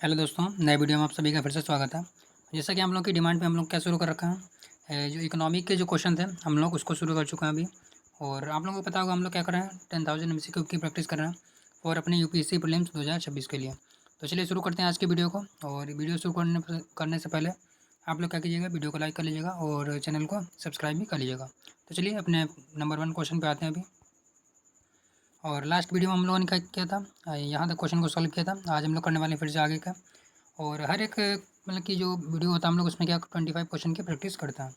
Hello दोस्तों, नए video में आप सभी का फिर से स्वागत है। जैसा कि हम लोग की डिमांड पे हम लोग क्या शुरू कर रखा है, जो इकोनॉमिक के जो क्वेश्चन थे हम लोग उसको शुरू कर चुके हैं अभी। और आप लोगों को पता होगा हम लोग क्या कर रहे हैं, 10,000 MCQ की प्रैक्टिस कर रहे हैं और अपने यूपीएससी प्रीलिम्स 2026 के लिए। तो चलिए शुरू करते हैं आज की वीडियो को। और वीडियो शुरू करने से पहले आप लोग क्या कीजिएगा, वीडियो को लाइक कर लीजिएगा और चैनल को सब्सक्राइब भी कर लीजिएगा। तो चलिए अपने नंबर 1 क्वेश्चन पे आते हैं अभी। और लास्ट वीडियो में हम लोगों ने क्या किया था, यहाँ तक क्वेश्चन को सॉल्व किया था। आज हम लोग करने वाले हैं फिर से आगे का। और हर एक मतलब कि जो वीडियो होता है हम लोग उसमें क्या 25 क्वेश्चन की प्रैक्टिस करते हैं।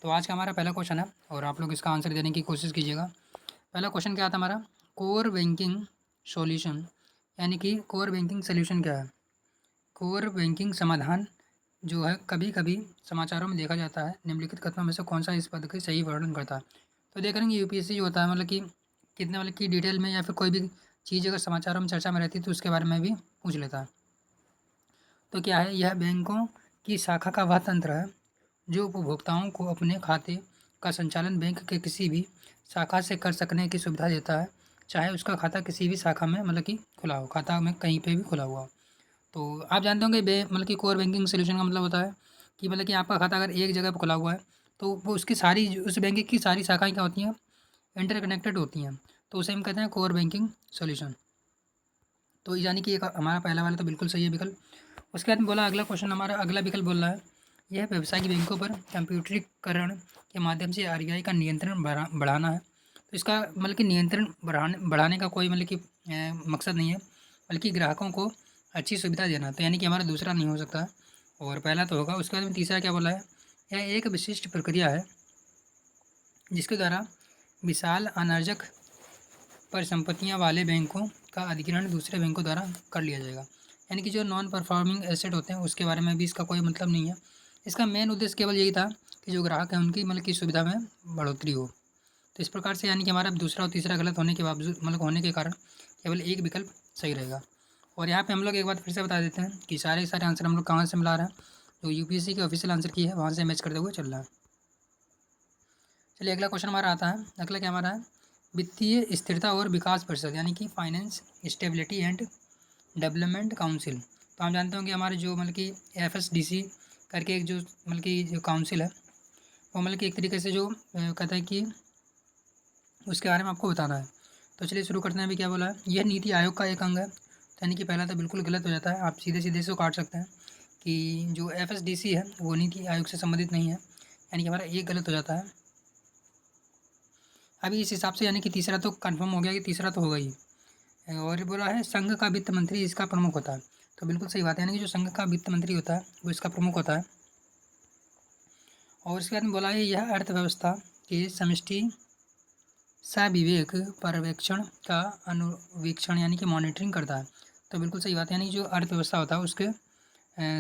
तो आज का हमारा पहला क्वेश्चन है और आप लोग इसका आंसर देने की कोशिश कीजिएगा। पहला क्वेश्चन क्या था हमारा, कोर बैंकिंग सॉल्यूशन, यानी कि कोर बैंकिंग सॉल्यूशन क्या है। कोर बैंकिंग समाधान जो है कभी कभी समाचारों में देखा जाता है, निम्नलिखित कथनों में से कौन सा इस पद का सही वर्णन करता है। तो देख रहे हैं यूपीएससी जो होता है मतलब कि कितने मतलब कि डिटेल में या फिर कोई भी चीज़ अगर समाचारों में चर्चा में रहती है तो उसके बारे में भी पूछ लेता है। तो क्या है, यह बैंकों की शाखा का वह तंत्र है जो उपभोक्ताओं को अपने खाते का संचालन बैंक के किसी भी शाखा से कर सकने की सुविधा देता है, चाहे उसका खाता किसी भी शाखा में मतलब कि खुला हो, खाता में कहीं पे भी खुला हुआ हो। तो आप जानते होंगे मतलब कि कोर बैंकिंग सोल्यूशन का मतलब होता है कि मतलब कि आपका खाता अगर एक जगह पर खुला हुआ है तो वो उसकी सारी उस बैंक की सारी शाखाएँ क्या होती हैं, इंटरकनेक्टेड होती हैं। तो उसे हम कहते हैं कोर बैंकिंग सोल्यूशन। तो यानी कि एक हमारा पहला वाला तो बिल्कुल सही है विकल्प। उसके बाद बोला अगला क्वेश्चन, हमारा अगला विकल्प बोल रहा है, यह व्यवसायिक बैंकों पर कंप्यूटरीकरण के माध्यम से आरबीआई का नियंत्रण बढ़ाना है। तो इसका मतलब कि नियंत्रण बढ़ाने का कोई मतलब कि मकसद नहीं है, बल्कि ग्राहकों को अच्छी सुविधा देना। तो यानी कि हमारा दूसरा नहीं हो सकता है और पहला तो होगा। उसके बाद में तीसरा क्या बोला है, यह एक विशिष्ट प्रक्रिया है जिसके द्वारा विशाल अनार्जक परिसंपत्तियां वाले बैंकों का अधिग्रहण दूसरे बैंकों द्वारा कर लिया जाएगा। यानी कि जो नॉन परफॉर्मिंग एसेट होते हैं उसके बारे में भी इसका कोई मतलब नहीं है। इसका मेन उद्देश्य केवल यही था कि जो ग्राहक हैं उनकी मतलब की सुविधा में बढ़ोतरी हो। तो इस प्रकार से यानी कि हमारा दूसरा और तीसरा गलत होने के बावजूद मतलब होने के कारण केवल एक विकल्प सही रहेगा। और यहाँ पे हम लोग एक बात फिर से बता देते हैं कि सारे सारे आंसर हम लोग कहाँ से मिला रहे हैं, जो यूपीएससी के ऑफिशियल आंसर की है वहाँ से मैच करते हुए चल रहा है। चलिए अगला क्वेश्चन हमारा आता है, अगला क्या हमारा है, वित्तीय स्थिरता और विकास परिषद, यानी कि finance stability and development council. तो हम जानते होंगे हमारे जो मतलब कि एफएसडीसी करके एक जो मतलब कि जो काउंसिल है वो मतलब कि एक तरीके से जो कहता है कि उसके बारे में आपको बताना है। तो चलिए शुरू करते हैं। अभी क्या बोला है, यह नीति आयोग का एक अंग है। तो यानी कि पहला तो बिल्कुल गलत हो जाता है, आप सीधे सीधे से काट सकते हैं कि जो एफएसडीसी है वो नीति आयोग से संबंधित नहीं है, यानी कि हमारा एक गलत हो जाता है। अभी इस हिसाब से यानी कि तीसरा तो कंफर्म हो गया कि तीसरा तो होगा ही। और बोला है संघ का वित्त मंत्री इसका प्रमुख होता है। तो बिल्कुल सही बात है, यानी कि जो संघ का वित्त मंत्री होता है वो इसका प्रमुख होता है। और इसके बाद में बोला है यह अर्थव्यवस्था के समष्टि सविवेक पर्यवेक्षण का अनुवीक्षण यानी कि मॉनिटरिंग करता है। तो बिल्कुल सही बात है, यानी जो अर्थव्यवस्था होता है उसके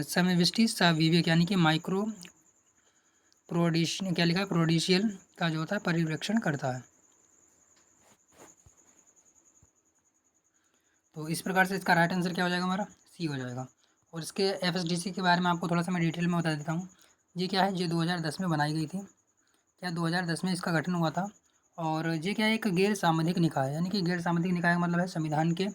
समष्टि सविवेक यानी कि माइक्रो प्रोडिशन क्या लिखा है, प्रोडिशियल का जो होता है पर्यवेक्षण करता है। तो इस प्रकार से इसका राइट आंसर क्या हो जाएगा, हमारा सी हो जाएगा। और इसके एफएसडीसी के बारे में आपको थोड़ा सा मैं डिटेल में बता देता हूँ। ये क्या है, ये 2010 में बनाई गई थी। क्या 2010 में इसका गठन हुआ था। और ये क्या है, एक गैर सामाजिक निकाय है, यानी कि गैर सामाजिक निकाय का मतलब है संविधान के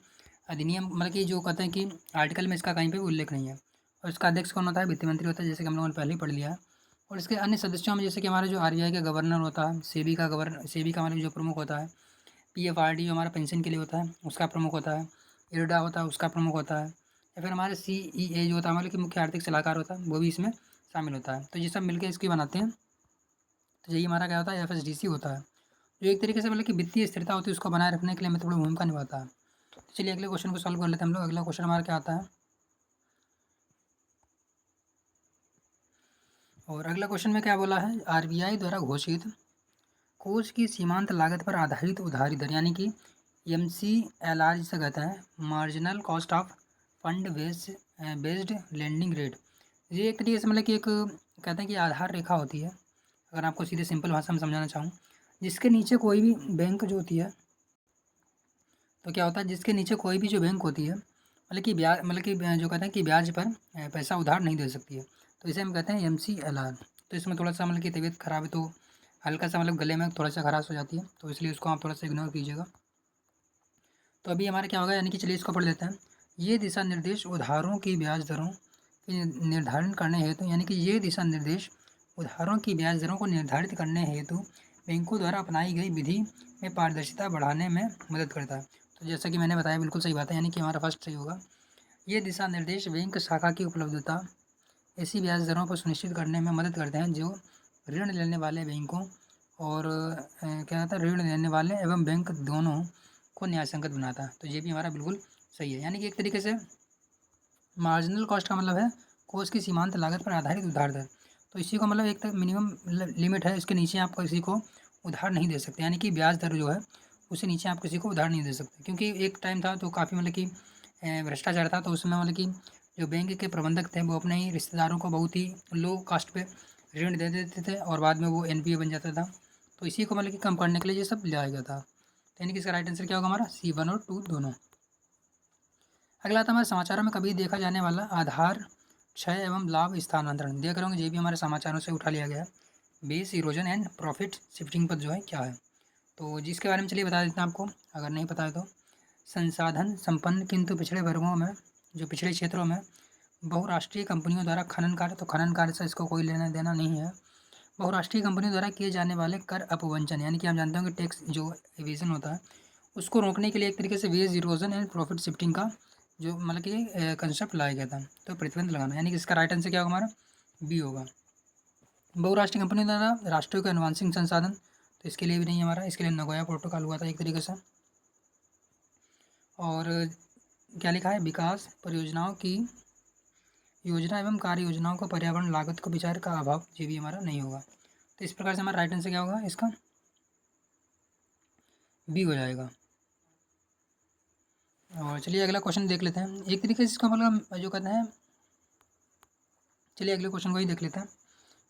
अधिनियम मतलब कि जो कहते हैं कि आर्टिकल में इसका कहीं पे भी उल्लेख नहीं है। और इसका अध्यक्ष कौन होता है, वित्त मंत्री होता है, जैसे कि हम लोगों ने पहले ही पढ़ लिया है। और इसके अन्य सदस्यों में जैसे कि हमारा जो आरबीआई का गवर्नर होता है, सेबी का मतलब जो प्रमुख होता है, पीएफआरडी जो हमारा पेंशन के लिए होता है उसका प्रमुख होता है, इरडा होता है उसका प्रमुख होता है, या फिर हमारे सीईए जो होता है मतलब कि मुख्य आर्थिक सलाहकार होता है वो भी इसमें शामिल होता है। तो ये सब मिलकर इसकी बनाते हैं। तो यही हमारा क्या होता है, एफएसडीसी होता है, जो एक तरीके से मतलब कि वित्तीय स्थिरता होती है उसको बनाए रखने के लिए महत्वपूर्ण भूमिका निभाता है। तो चलिए अगले क्वेश्चन को सॉल्व कर लेते हैं हम लोग। अगला क्वेश्चन हमारा क्या आता है, और अगला क्वेश्चन में क्या बोला है, आरबीआई द्वारा घोषित कोष की सीमांत लागत पर आधारित उधारी दर, यानी कि MCLR जिसे कहते हैं, marginal cost of fund based lending rate. ये एक तरीके से मतलब कि एक कहते हैं कि आधार रेखा होती है, अगर आपको सीधे सिंपल भाषा में समझाना चाहूँ, जिसके नीचे कोई भी बैंक जो होती है, तो क्या होता है जिसके नीचे कोई भी जो बैंक होती है मतलब कि ब्याज मतलब कि जो कहते हैं कि ब्याज पर पैसा उधार नहीं दे सकती है, तो इसे हम कहते हैं MCLR। तो इसमें थोड़ा सा मतलब कि तबीयत खराब है तो हल्का सा मतलब गले में थोड़ा सा खराश हो जाती है, तो इसलिए उसको आप थोड़ा सा इग्नोर कीजिएगा। तो अभी हमारा क्या होगा, यानी कि चलिए इसको पढ़ लेते हैं। ये दिशा निर्देश उधारों की ब्याज दरों के निर्धारण करने हेतु यानी कि ये दिशा निर्देश उधारों की ब्याज दरों को निर्धारित करने हेतु बैंकों द्वारा अपनाई गई विधि में पारदर्शिता बढ़ाने में मदद करता है। तो जैसा कि मैंने बताया बिल्कुल सही बात है, यानी कि हमारा फर्स्ट सही होगा। ये दिशा निर्देश बैंक शाखा की उपलब्धता ऐसी ब्याज दरों को सुनिश्चित करने में मदद करते हैं जो ऋण लेने वाले बैंकों और क्या होता है ऋण लेने वाले एवं बैंक दोनों को न्यायसंगत बनाता है। तो ये भी हमारा बिल्कुल सही है। यानी कि एक तरीके से मार्जिनल कॉस्ट का मतलब है कोष की सीमांत लागत पर आधारित उधार दर। तो इसी को मतलब एक तक मिनिमम लिमिट है, इसके नीचे आप किसी को उधार नहीं दे सकते, यानी कि ब्याज दर जो है उससे नीचे आप किसी को उधार नहीं दे सकते। क्योंकि एक टाइम था तो काफ़ी मतलब कि भ्रष्टाचार था, तो उसमें मतलब कि जो बैंक के प्रबंधक थे वो अपने ही रिश्तेदारों को बहुत ही लो कास्ट पे ऋण दे देते थे और बाद में वो एनपीए बन जाता था। तो इसी को मतलब कि कम करने के लिए ये सब लाया गया था। तो यानी कि इसका राइट आंसर क्या होगा हमारा C1 और 2 दोनों। अगला था हमारे समाचारों में कभी देखा जाने वाला आधार क्षय एवं लाभ स्थानांतरण। देख रहे होंगे ये भी हमारे समाचारों से उठा लिया गया है। Base erosion and profit shifting पर जो है क्या है, तो जिसके बारे में चलिए बता देते हैं आपको, अगर नहीं पता है तो। संसाधन संपन्न किंतु पिछड़े वर्गों में, जो पिछड़े क्षेत्रों में बहुराष्ट्रीय कंपनियों द्वारा खनन कार्य, तो खनन कार्य से इसको कोई लेना देना नहीं है। बहुराष्ट्रीय कंपनियों द्वारा किए जाने वाले कर अपवंचन, यानी कि आप जानते हो कि टैक्स जो एविजन होता है उसको रोकने के लिए एक तरीके से wage erosion and profit shifting का जो मतलब कि कंसेप्ट लाया गया था। तो प्रतिबंध लगाना, यानी कि इसका राइट आंसर क्या होगा हमारा बी होगा। बहुराष्ट्रीय कंपनी द्वारा राष्ट्रों के अनुवांशिक संसाधन, तो इसके लिए भी नहीं हमारा, इसके लिए नगोया प्रोटोकॉल हुआ था एक तरीके से। और क्या लिखा है, विकास परियोजनाओं की योजना एवं कार्य योजनाओं को पर्यावरण लागत को विचार का अभाव, ये भी हमारा नहीं होगा। तो इस प्रकार से हमारा राइट आंसर क्या होगा इसका बी हो जाएगा। और चलिए अगला क्वेश्चन देख लेते हैं। एक तरीके से इसका मतलब जो कहते हैं, चलिए अगले क्वेश्चन को ही देख लेते हैं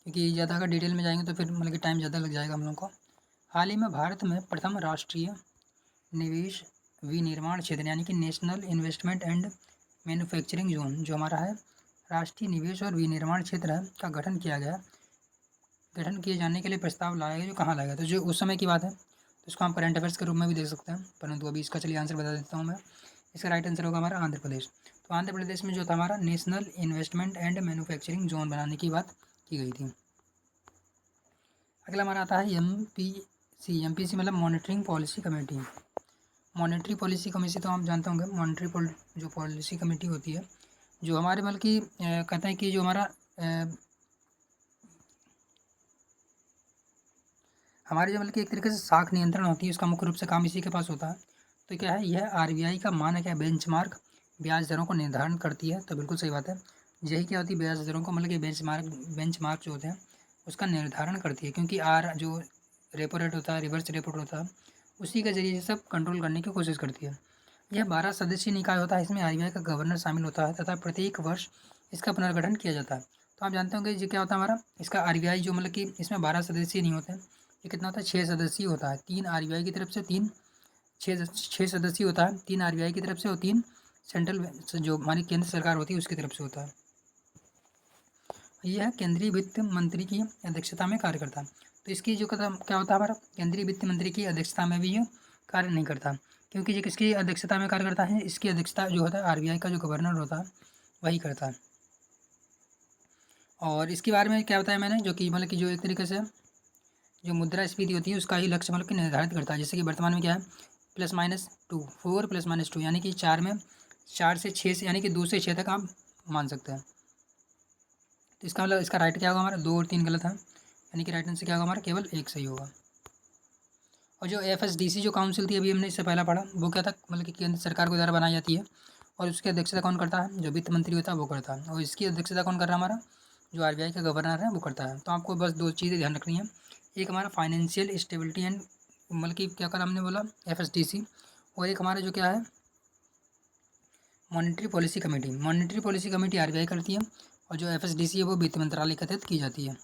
क्योंकि ज़्यादा अगर डिटेल में जाएंगे तो फिर मतलब कि टाइम ज़्यादा लग जाएगा हम लोग को। हाल ही में भारत में प्रथम राष्ट्रीय निवेश विनिर्माण क्षेत्र यानी कि national investment and manufacturing zone जो हमारा है, राष्ट्रीय निवेश और विनिर्माण क्षेत्र है का गठन किया गया। गठन किए जाने के लिए प्रस्ताव लाया गया, जो कहाँ लाया गया, तो जो उस समय की बात है, तो इसको हम करंट अफेयर्स के रूप में भी देख सकते हैं, परंतु अभी इसका चलिए आंसर बता देता हूँ मैं। इसका राइट आंसर होगा हमारा आंध्र प्रदेश। तो आंध्र प्रदेश में जो था हमारा national investment and manufacturing zone बनाने की बात की गई थी। अगला हमारा आता है MPC मतलब monitoring policy committee. Monetary policy committee तो आप जानते होंगे, जो पॉलिसी कमेटी होती है जो हमारे बल्कि कहते हैं कि जो हमारा हमारे जो बल्कि एक तरीके से साख नियंत्रण होती है, उसका मुख्य रूप से काम इसी के पास होता है। तो क्या है, यह RBI का मानक है बेंचमार्क ब्याज दरों को निर्धारण करती है। तो बिल्कुल सही बात है, यही क्या होती है ब्याज दरों को मतलब कि बेंचमार्क जो होते हैं उसका निर्धारण करती है। क्योंकि जो रेपो रेट होता है, रिवर्स रेपो रेट होता है, उसी के जरिए सब कंट्रोल करने की कोशिश करती है। यह 12 सदस्यीय निकाय होता है, इसमें RBI का गवर्नर शामिल होता है तथा प्रत्येक वर्ष इसका पुनर्गठन किया जाता है। तो आप जानते होंगे ये क्या होता है हमारा, इसका RBI जो मतलब कि इसमें 12 सदस्यीय नहीं होते हैं, ये कितना होता है 6 सदस्यीय होता है। 3 RBI की तरफ से, 6 सदस्यीय होता है, 3 RBI की तरफ से और 3 सेंट्रल जो हमारी केंद्र सरकार होती है उसकी तरफ से होता है। यह केंद्रीय वित्त मंत्री की अध्यक्षता में कार्य करता है। तो इसकी जो क्या होता है हमारा, केंद्रीय वित्त मंत्री की अध्यक्षता में भी ये कार्य नहीं करता, क्योंकि ये किसकी अध्यक्षता में कार्य करता है, इसकी अध्यक्षता जो होता है RBI का जो गवर्नर होता है वही करता है। और इसके बारे में क्या बताया मैंने, जो कि मतलब कि जो एक तरीके से जो मुद्रास्फीति होती है उसका ही लक्ष्य मतलब कि निर्धारित करता है। जैसे कि वर्तमान में क्या है +-2 4 +-2 यानी कि 4 से 6 से यानी कि 2 से 6 तक आप मान सकते हैं। तो इसका मतलब इसका राइट क्या होगा हमारा, 2 और 3 गलत है, यानी कि राइट आंसर क्या होगा हमारा केवल 1 सही होगा। और जो FSDC जो काउंसिल थी अभी हमने इससे पहला पढ़ा, वो क्या था मतलब कि केंद्र सरकार के द्वारा बनाई जाती है और उसकी अध्यक्षता कौन करता है, जो वित्त मंत्री होता है वो करता है। और इसकी अध्यक्षता कौन कर रहा है हमारा, जो RBI का गवर्नर है वो करता है। तो आपको बस 2 चीज़ें ध्यान रखनी है, एक हमारा फाइनेंशियल स्टेबिलिटी एंड मतलब कि क्या करा हमने बोला FSDC, और एक हमारा जो क्या है monetary policy committee. Monetary policy committee RBI करती है और जो FSDC है वो वित्त मंत्रालय के तहत की जाती है।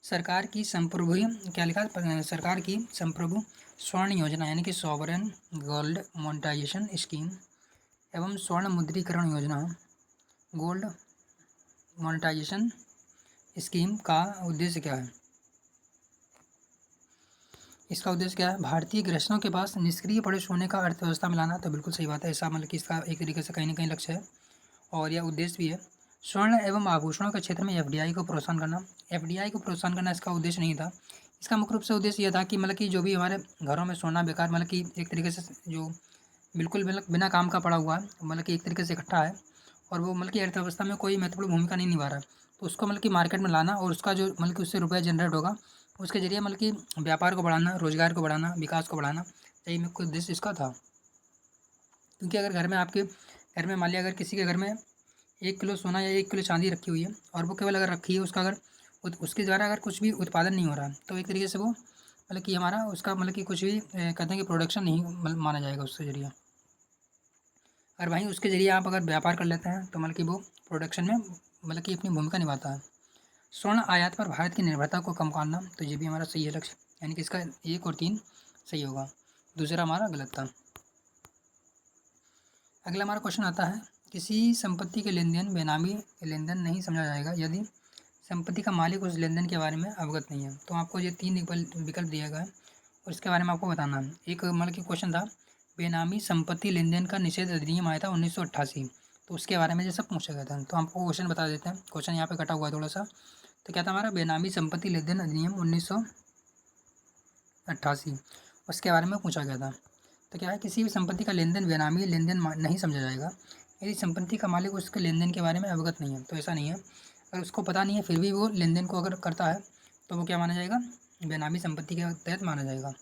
सरकार की संप्रभु क्या लिखा है, सरकार की संप्रभु स्वर्ण योजना यानी कि सॉवरेन गोल्ड मोनेटाइजेशन स्कीम एवं स्वर्ण मुद्रीकरण योजना गोल्ड मोनेटाइजेशन स्कीम का उद्देश्य क्या है। इसका उद्देश्य क्या है? भारतीय गृहस्थों के पास निष्क्रिय पड़े सोने का अर्थव्यवस्था में लाना। तो बिल्कुल सही बात है, ऐसा मतलब कि इसका एक तरीके से कहीं न कहीं लक्ष्य है और यह उद्देश्य भी है। स्वर्ण एवं आभूषणों के क्षेत्र में एफडीआई को प्रोत्साहन करना। एफडीआई को प्रोत्साहन करना इसका उद्देश्य नहीं था। इसका मुख्य रूप से उद्देश्य यह था कि मतलब कि जो भी हमारे घरों में सोना बेकार मतलब कि एक तरीके से जो बिल्कुल मतलब बिना काम का पड़ा हुआ है, मतलब कि एक तरीके से इकट्ठा है और वो मतलब कि अर्थव्यवस्था में कोई महत्वपूर्ण भूमिका नहीं निभा रहा है। तो उसको मतलब कि मार्केट में लाना और उसका जो मतलब कि उससे रुपया जनरेट होगा, उसके ज़रिए मतलब कि व्यापार को बढ़ाना, रोज़गार को बढ़ाना, विकास को बढ़ाना, यही मुख्य उद्देश्य इसका था। क्योंकि अगर घर में आपके घर में मान लिया अगर किसी के घर में 1 किलो सोना या 1 किलो चांदी रखी हुई है और वो केवल अगर रखी है उसका अगर उसके द्वारा अगर कुछ भी उत्पादन नहीं हो रहा है, तो एक तरीके से वो मतलब कि हमारा उसका मतलब कि कुछ भी कहते हैं कि प्रोडक्शन नहीं मतलब माना जाएगा उसके ज़रिए। और वहीं उसके ज़रिए आप अगर व्यापार कर लेते हैं तो मतलब कि वो प्रोडक्शन में मतलब कि अपनी भूमिका निभाता है। स्वर्ण आयात पर भारत की निर्भरता को कम करना, तो ये भी हमारा सही है लक्ष्य, यानी कि इसका 1 और 3 सही होगा, दूसरा हमारा गलत था। अगला हमारा क्वेश्चन आता है, किसी संपत्ति के लेन-देन बेनामी लेन-देन नहीं समझा जाएगा यदि संपत्ति का मालिक उस लेन-देन के बारे में अवगत नहीं है। तो आपको ये 3 विकल्प दिया गया है और इसके बारे में आपको बताना है। एक मतलब कि क्वेश्चन था, बेनामी संपत्ति लेन-देन का निषेध अधिनियम आया था 1988, तो उसके बारे में ये सब पूछा गया था। तो आपको क्वेश्चन बता देते हैं, क्वेश्चन यहाँ पे कटा हुआ है थोड़ा-सा। तो क्या था हमारा, बेनामी संपत्ति लेन-देन अधिनियम 1988, उसके बारे में पूछा गया था। तो क्या है, किसी भी संपत्ति का लेन-देन बेनामी लेन-देन नहीं समझा जाएगा यदि संपत्ति का मालिक उसके लेन-देन के बारे में अवगत नहीं है। तो ऐसा नहीं है, अगर उसको पता नहीं है फिर भी वो लेन-देन को अगर करता है तो वो क्या माना जाएगा, बेनामी संपत्ति के तहत माना जाएगा।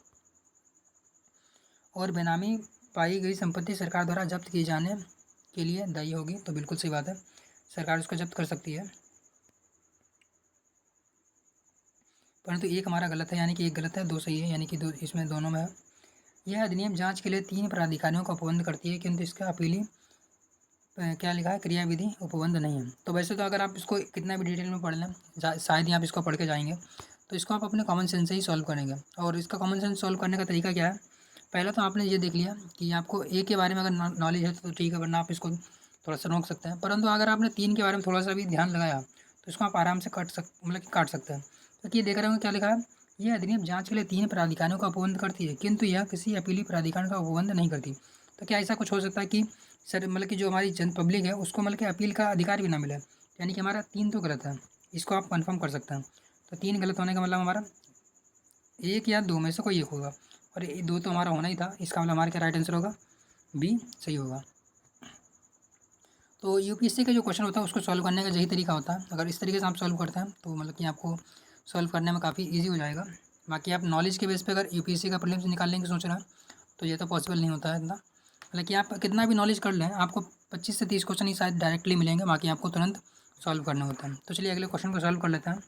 और बेनामी पाई गई संपत्ति सरकार द्वारा जब्त किए जाने के लिए दायी होगी। तो बिल्कुल सही बात है, सरकार उसको जब्त कर सकती है। परंतु एक हमारा गलत है, यानी कि एक गलत है, 2 सही है, यानी कि दो इसमें दोनों में है। यह अधिनियम जांच के लिए 3 प्राधिकारियों का उपबंध करती है, किंतु इसका अपीली क्या लिखा है, क्रियाविधि उपबंध नहीं है। तो वैसे तो अगर आप इसको कितना भी डिटेल में पढ़ लें, शायद ही आप इसको पढ़ के जाएंगे, तो इसको आप अपने कॉमन सेंस से ही सॉल्व करेंगे। और इसका कॉमन सेंस सॉल्व करने का तरीका क्या है, पहले तो आपने ये देख लिया कि आपको ए के बारे में अगर नॉलेज है तो ठीक है, वरना आप इसको थोड़ा सा रोक सकते हैं। परंतु अगर आपने 3 के बारे में थोड़ा सा भी ध्यान लगाया तो इसको आप आराम से मतलब कि काट सकते हैं। क्योंकि ये देख रहे होंगे क्या लिखा है, यह अधिनियम जांच के लिए 3 प्राधिकारियों का उपबंध करती है, किंतु यह किसी अपीली प्राधिकार का उपबंध नहीं करती। तो क्या ऐसा कुछ हो सकता है कि सर मतलब कि जो हमारी जन पब्लिक है उसको मतलब कि अपील का अधिकार भी ना मिले, यानी कि हमारा 3 तो गलत है, इसको आप कंफर्म कर सकते हैं। तो 3 गलत होने का मतलब हमारा 1 या 2 में से कोई एक होगा, और 2 तो हमारा होना ही था, इसका मतलब हमारा क्या राइट आंसर होगा, बी सही होगा। तो यूपीएससी का जो क्वेश्चन होता है उसको सॉल्व करने का यही तरीका होता है, अगर इस तरीके से आप सॉल्व करते हैं तो मतलब कि आपको सॉल्व करने में काफ़ी ईजी हो जाएगा। बाकी आप नॉलेज के बेस पे अगर यूपीएससी का प्रीलिम्स निकालने की सोच रहे हैं तो ये तो पॉसिबल नहीं होता है इतना। मतलब कि आप कितना भी नॉलेज कर लें, आपको 25 से 30 क्वेश्चन ही शायद डायरेक्टली मिलेंगे, बाकी आपको तुरंत सॉल्व करना होता है। तो चलिए अगले क्वेश्चन को सॉल्व कर लेते हैं।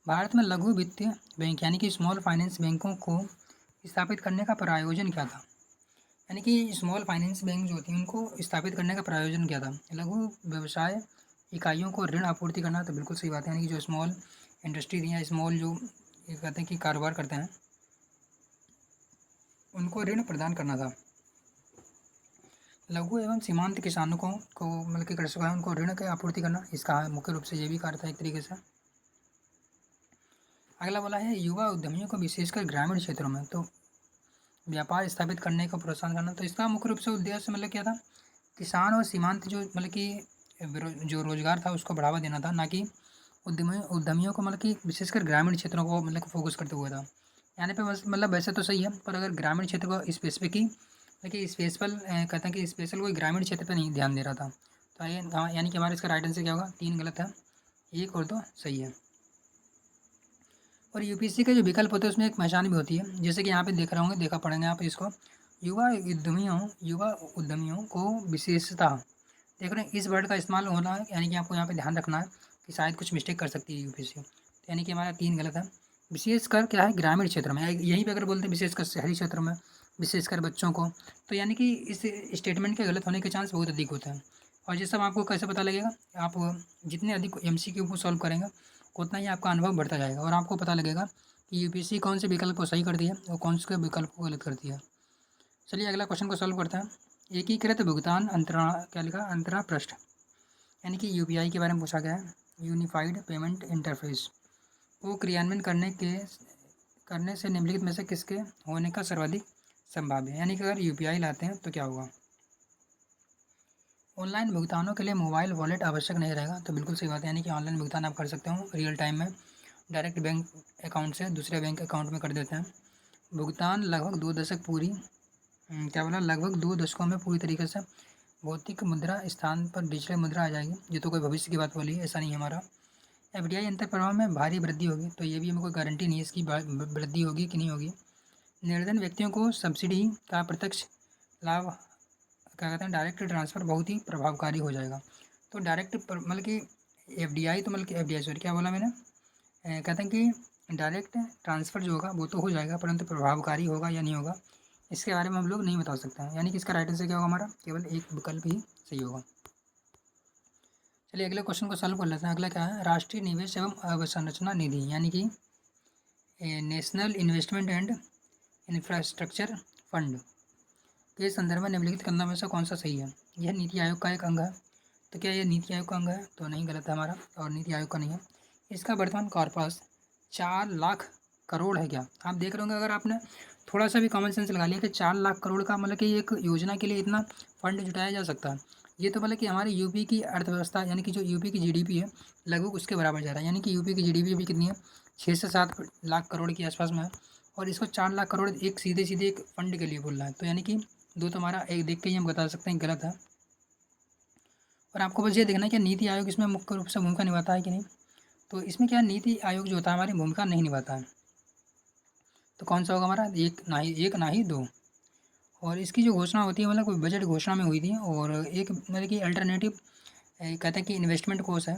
भारत में लघु वित्तीय बैंक यानी कि स्मॉल फाइनेंस बैंकों को स्थापित करने का प्रायोजन क्या था। यानी कि स्मॉल फाइनेंस बैंक जो होती हैं उनको स्थापित करने का प्रायोजन क्या था, लघु व्यवसाय इकाइयों को ऋण आपूर्ति करना। तो बिल्कुल सही बात है, यानी कि जो स्मॉल इंडस्ट्री या स्मॉल जो ये कहते हैं कि कारोबार करते हैं उनको ऋण प्रदान करना था। लघु एवं सीमांत किसानों को मतलब कि कृषक हैं उनको ऋण की आपूर्ति करना, इसका मुख्य रूप से ये भी कार्य था एक तरीके से। अगला बोला है युवा उद्यमियों को विशेषकर ग्रामीण क्षेत्रों में तो व्यापार स्थापित करने का प्रोत्साहन करना। तो इसका मुख्य रूप से उद्देश्य मतलब क्या था, किसान और सीमांत जो मतलब कि जो रोजगार था उसको बढ़ावा देना था, ना कि उद्यमियों को मतलब कि विशेषकर ग्रामीण क्षेत्रों को मतलब फोकस करते हुए था। यहाँ पे बस मतलब वैसे तो सही है, पर अगर ग्रामीण क्षेत्र को स्पेसिफिक ही देखिए स्पेशल कहते हैं कि स्पेशल कोई ग्रामीण क्षेत्र पे नहीं ध्यान दे रहा था। तो ये हाँ, यानी कि हमारा इसका राइट आंसर क्या होगा, 3 गलत है, 1 और 2 सही है। और यूपीएससी के जो विकल्प होते हैं उसमें एक पहचान भी होती है, जैसे कि यहाँ पे देख रहे होंगे, देखा पढ़ेंगे आप इसको, युवा उद्यमियों को विशेषता देख रहे हैं, इस वर्ड का इस्तेमाल होना है, यानी कि आपको यहाँ पे ध्यान रखना है कि शायद कुछ मिस्टेक कर सकती है यूपीएससी। तो यानी कि हमारा 3 गलत है। विशेषकर क्या है, ग्रामीण क्षेत्र में, यहीं पे अगर बोलते हैं विशेषकर शहरी क्षेत्रों में, विशेषकर बच्चों को, तो यानी कि इस स्टेटमेंट के गलत होने के चांस बहुत अधिक होते हैं। और ये सब आपको कैसे पता लगेगा, आप जितने अधिक एमसीक्यू को सॉल्व करेंगे उतना ही आपका अनुभव बढ़ता जाएगा और आपको पता लगेगा कि यूपीएससी कौन से विकल्प को सही करती है और कौन से विकल्प को गलत करती है। चलिए अगला क्वेश्चन को सॉल्व करते हैं। एकीकृत भुगतान अंतरण क्या लिखा, अंतरा पृष्ठ, यानी कि यूपीआई के बारे में पूछा गया है। यूनिफाइड पेमेंट इंटरफेस को क्रियान्वयन करने के करने से निम्नलिखित में से किसके होने का सर्वाधिक संभाव्य है, यानी कि अगर यूपीआई लाते हैं तो क्या होगा। ऑनलाइन भुगतानों के लिए मोबाइल वॉलेट आवश्यक नहीं रहेगा, तो बिल्कुल सही बात है, यानी कि ऑनलाइन भुगतान आप कर सकते हो रियल टाइम में, डायरेक्ट बैंक अकाउंट से दूसरे बैंक अकाउंट में कर देते हैं। भुगतान लगभग 2 दशक पूरी क्या बोला, लगभग 2 दशकों में पूरी तरीके से भौतिक मुद्रा स्थान पर डिजिटल मुद्रा आ जाएगी। ये तो कोई भविष्य की बात बोली है, ऐसा नहीं है हमारा। एफडीआई अंतर प्रभाव में भारी वृद्धि होगी, तो ये भी हमें कोई गारंटी नहीं है इसकी वृद्धि होगी कि नहीं होगी। निर्धन व्यक्तियों को सब्सिडी का प्रत्यक्ष लाभ क्या कहते हैं डायरेक्ट ट्रांसफ़र बहुत ही प्रभावकारी हो जाएगा। तो डायरेक्ट मतलब कि एफडीआई तो मतलब कि एफडीआई सॉरी क्या बोला मैंने, कहते हैं कि डायरेक्ट ट्रांसफ़र जो होगा वो तो हो जाएगा, परंतु प्रभावकारी होगा या नहीं होगा इसके बारे में हम लोग नहीं बता सकते हैं, यानी कि इसका राइट आंसर क्या होगा हमारा, केवल एक विकल्प ही सही होगा। चलिए अगले क्वेश्चन को सॉल्व कर लेते हैं। अगला क्या है, राष्ट्रीय निवेश एवं अवसंरचना निधि यानी कि national investment and infrastructure fund के संदर्भ में निम्नलिखित कथनों में से कौन सा सही है। यह नीति आयोग का एक अंग है, तो क्या यह नीति आयोग का अंग है, तो नहीं, गलत है हमारा, और नीति आयोग का नहीं है। इसका वर्तमान कॉर्पस 4 लाख करोड़ है क्या। आप देख रहे होंगे अगर आपने थोड़ा सा भी कॉमन सेंस लगा लिया कि 4 लाख करोड़ का मतलब कि एक योजना के लिए इतना फंड जुटाया जा सकता है, ये तो मतलब कि हमारे यूपी की अर्थव्यवस्था यानी कि जो यूपी की जीडीपी है लगभग उसके बराबर जा रहा है, यानी कि यूपी की जीडीपी भी कितनी है, 6 से 7 लाख करोड़ के आसपास में है, और इसको 4 लाख करोड़ एक सीधे सीधे एक फंड के लिए बोल रहा है, तो यानी कि दो तो हमारा एक देख के ही हम बता सकते हैं गलत है। और आपको बस ये देखना है कि नीति आयोग इसमें मुख्य रूप से भूमिका निभाता है कि नहीं, तो इसमें क्या नीति आयोग जो होता है हमारी भूमिका नहीं निभाता है, तो कौन सा होगा हमारा, एक ना ही दो। और इसकी जो घोषणा होती है मतलब कोई बजट घोषणा में हुई थी, और एक मतलब कि अल्टरनेटिव कहते हैं कि इन्वेस्टमेंट कोर्स है।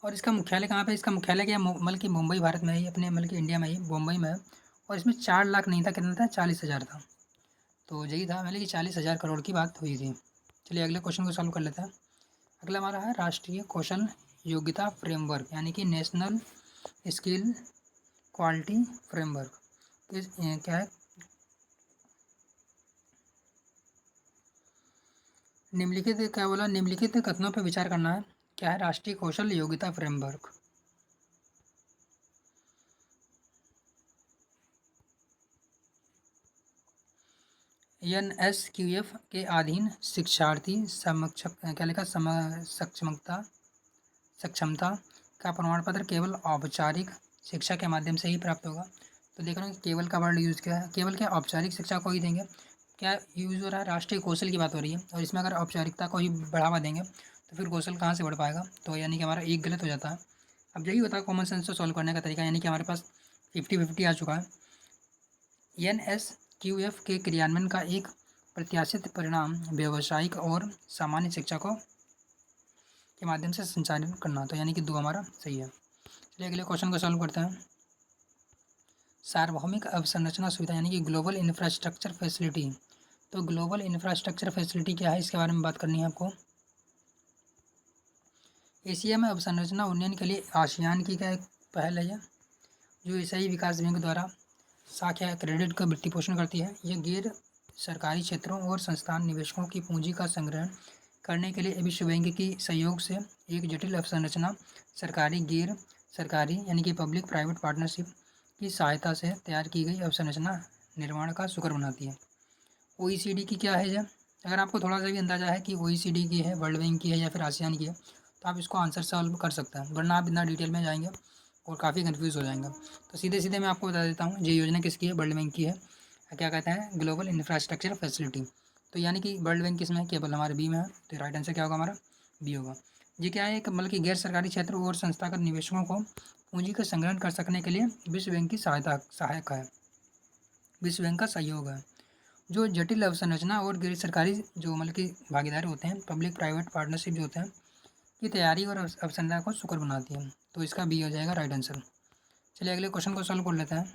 और इसका मुख्यालय कहाँ पे, इसका मुख्यालय क्या मतलब कि मुंबई भारत में ही, अपने मतलब कि इंडिया में ही मुंबई में है। और इसमें 4 लाख नहीं था, कितना था, 40,000 था, तो यही था मतलब कि 40,000 करोड़ की बात हुई थी। चलिए अगले क्वेश्चन को सॉल्व कर लेते हैं। अगला हमारा है राष्ट्रीय कौशल योग्यता फ्रेमवर्क यानी कि नेशनल स्किल क्वालिटी फ्रेमवर्क क्या है, निम्नलिखित क्या बोला, निम्नलिखित कथनों पर विचार करना है। क्या है राष्ट्रीय कौशल योग्यता फ्रेमवर्क, NSQF के अधीन शिक्षार्थी समक्ष क्या लिखा सक्षमता का प्रमाण पत्र केवल औपचारिक शिक्षा के माध्यम से ही प्राप्त होगा। तो देख रहे हैं केवल का वर्ड यूज़ किया है, केवल क्या औपचारिक शिक्षा को ही देंगे, क्या यूज़ हो रहा है, राष्ट्रीय कौशल की बात हो रही है, और इसमें अगर औपचारिकता को ही बढ़ावा देंगे तो फिर कौशल कहाँ से बढ़ पाएगा, तो यानी कि हमारा एक गलत हो जाता है। अब यही होता है कॉमन सेंस से सॉल्व करने का तरीका, यानी कि हमारे पास 50-50 आ चुका है। NSQF के क्रियान्वयन का एक प्रत्याशित परिणाम व्यावसायिक और सामान्य शिक्षा को के माध्यम से संचालन करना, तो यानी कि 2 हमारा सही है। चलिए अगले क्वेश्चन को सॉल्व करते हैं। सार्वभौमिक अवसंरचना सुविधा यानी कि ग्लोबल इंफ्रास्ट्रक्चर फैसिलिटी, तो ग्लोबल इंफ्रास्ट्रक्चर फैसिलिटी क्या है इसके बारे में बात करनी है आपको। एशिया में अवसंरचना उन्नयन के लिए आसियान की क्या एक पहल है यह, जो एशियाई विकास बैंक द्वारा शाखा क्रेडिट का वित्त पोषण करती है। यह गैर सरकारी क्षेत्रों और संस्थान निवेशकों की पूंजी का संग्रहण करने के लिए विश्व बैंक की सहयोग से एक जटिल अवसंरचना सरकारी गैर सरकारी यानी कि पब्लिक प्राइवेट पार्टनरशिप की सहायता से तैयार की गई अवसंरचना निर्माण का सुकर बनाती है। OECD की क्या है यह, अगर आपको थोड़ा सा भी अंदाजा है कि OECD की है, वर्ल्ड बैंक की है या फिर आसियान की है, तो आप इसको आंसर सॉल्व कर सकते हैं, वरना आप इतना डिटेल में जाएंगे और काफ़ी कन्फ्यूज़ हो जाएंगे। तो सीधे सीधे मैं आपको बता देता हूँ, ये योजना किसकी है, वर्ल्ड बैंक की है। क्या कहते हैं, ग्लोबल इंफ्रास्ट्रक्चर फैसिलिटी, तो यानी कि वर्ल्ड बैंक किसमें है, केवल हमारे बी में है, तो राइट आंसर क्या होगा हमारा, बी होगा। ये क्या है, एक मतलब कि गैर सरकारी क्षेत्र और संस्थागत निवेशकों को पूंजी का संग्रहण कर सकने के लिए विश्व बैंक की सहायक है, विश्व बैंक का सहयोग है। जो जटिल अवसंरचना और गैर सरकारी जो मतलब कि भागीदार होते हैं, पब्लिक प्राइवेट पार्टनरशिप जो होते हैं, की तैयारी और अवसंरचना को सुकर बनाती है, तो इसका बी हो जाएगा राइट आंसर। चलिए अगले क्वेश्चन को सॉल्व कर लेते हैं।